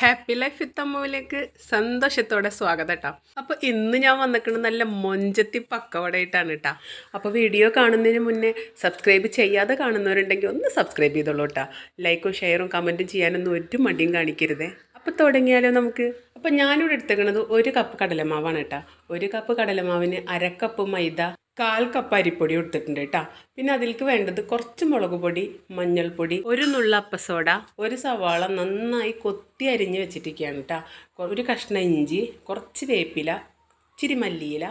Happy life with അമ്മുവിലേക്ക് സന്തോഷത്തോടെ സ്വാഗതം കേട്ടോ. അപ്പോൾ ഇന്ന് ഞാൻ വന്നിക്കുന്നത് നല്ല മൊഞ്ചത്തി പക്കവടയായിട്ടാണ് കേട്ടോ. അപ്പോൾ വീഡിയോ കാണുന്നതിന് മുന്നേ സബ്സ്ക്രൈബ് ചെയ്യാതെ കാണുന്നവരുണ്ടെങ്കിൽ ഒന്ന് സബ്സ്ക്രൈബ് ചെയ്തോളൂ കേട്ടോ. ലൈക്കും ഷെയറും കമൻറ്റും ചെയ്യാനൊന്നും ഒരു മടിയും കാണിക്കരുതേ. അപ്പോൾ തുടങ്ങിയാലോ നമുക്ക്. അപ്പോൾ ഞാനിവിടെ എടുത്തേക്കുന്നത് 1 കപ്പ് കടലമാവാണ് കേട്ടോ. 1 കപ്പ് കടലമാവിന് 1/2 കപ്പ് മൈദ, 1/4 കപ്പ് അരിപ്പൊടി എടുത്തിട്ടുണ്ട് കേട്ടോ. പിന്നെ അതിലേക്ക് വേണ്ടത് കുറച്ച് മുളക് പൊടി, മഞ്ഞൾപ്പൊടി, 1 നുള്ള അപ്പസോഡ, 1 സവാള നന്നായി കൊത്തി അരിഞ്ഞ് വെച്ചിട്ടിരിക്കുകയാണ് കേട്ടോ. 1 കഷ്ണം ഇഞ്ചി, കുറച്ച് വേപ്പില, ഇച്ചിരി മല്ലിയില,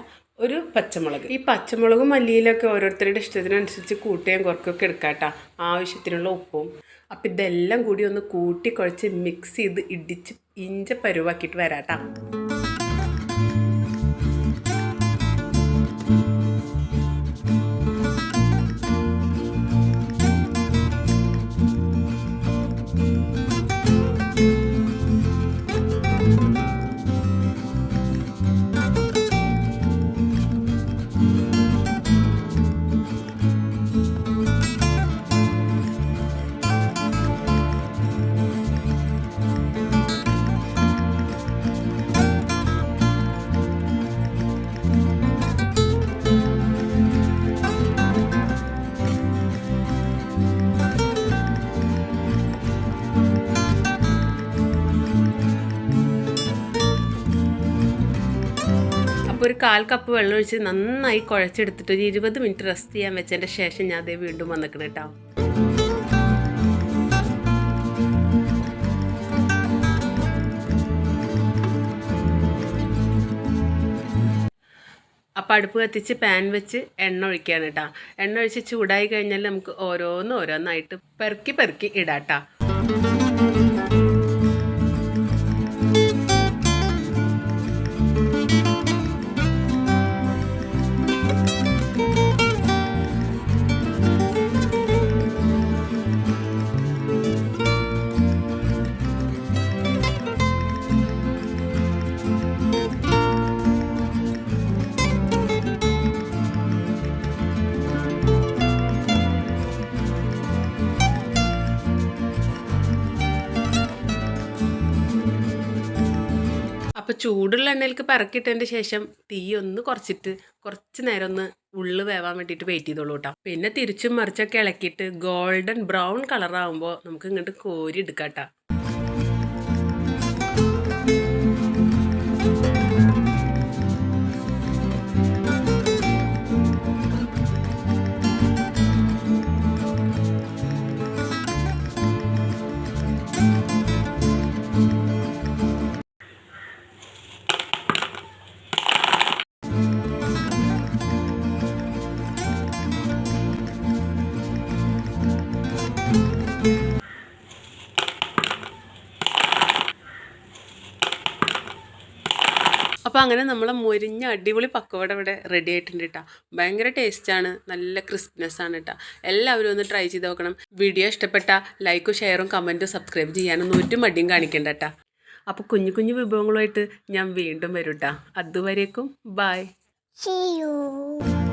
1 പച്ചമുളക്. ഈ പച്ചമുളകും മല്ലിയിലൊക്കെ ഓരോരുത്തരുടെ ഇഷ്ടത്തിനനുസരിച്ച് കൂട്ടുകയും കുറക്കൊക്കെ എടുക്കാം കേട്ടോ. ആവശ്യത്തിനുള്ള ഉപ്പും. അപ്പം ഇതെല്ലാം കൂടി ഒന്ന് കൂട്ടി കുഴച്ച് മിക്സ് ചെയ്ത് ഇടിച്ച് ഇഞ്ച പരുവാക്കിയിട്ട് വരാം കേട്ടോ. അപ്പോൾ 1/4 കപ്പ് വെള്ളം ഒഴിച്ച് നന്നായി കുഴച്ചെടുത്തിട്ട് ഒരു 20 മിനിറ്റ് റെസ്റ്റ് ചെയ്യാൻ വെച്ചതിൻ്റെ ശേഷം ഞാൻ അതേ വീണ്ടും വന്നിക്കണം കേട്ടോ. അപ്പോൾ അടുപ്പ് കത്തിച്ച് പാൻ വെച്ച് എണ്ണ ഒഴിക്കുകയാണ് കേട്ടോ. എണ്ണ ഒഴിച്ച് ചൂടായി കഴിഞ്ഞാൽ നമുക്ക് ഓരോന്നായിട്ട് പെറുക്കി ഇടാം കേട്ടോ. അപ്പോൾ ചൂടുള്ള എണ്ണയിലേക്ക് പറക്കിയിട്ടതിൻ്റെ ശേഷം തീ ഒന്ന് കുറച്ചിട്ട് കുറച്ച് നേരം ഒന്ന് ഉള്ളു വേവാൻ വേണ്ടിയിട്ട് വെയിറ്റ് ചെയ്തോളൂ കേട്ടോ. പിന്നെ തിരിച്ചും മറിച്ചൊക്കെ ഇളക്കിയിട്ട് ഗോൾഡൻ ബ്രൗൺ കളറാകുമ്പോൾ നമുക്ക് ഇങ്ങോട്ട് കോരി എടുക്കാം കേട്ടോ. അപ്പോൾ അങ്ങനെ നമ്മളെ മൊരിഞ്ഞ അടിപൊളി പക്കവട ഇവിടെ റെഡി ആയിട്ടുണ്ട് കേട്ടോ. ഭയങ്കര ടേസ്റ്റാണ്, നല്ല ക്രിസ്പിനെസ്സാണ് കേട്ടോ. എല്ലാവരും ഒന്ന് ട്രൈ ചെയ്ത് നോക്കണം. വീഡിയോ ഇഷ്ടപ്പെട്ട ലൈക്കും ഷെയറും കമൻറ്റും സബ്സ്ക്രൈബ് ചെയ്യാനൊന്നും ഒരു മടിയും കാണിക്കണ്ട കേട്ടോ. അപ്പോൾ കുഞ്ഞു വിഭവങ്ങളുമായിട്ട് ഞാൻ വീണ്ടും വരും കേട്ടോ. അതുവരേക്കും ബൈ. See you.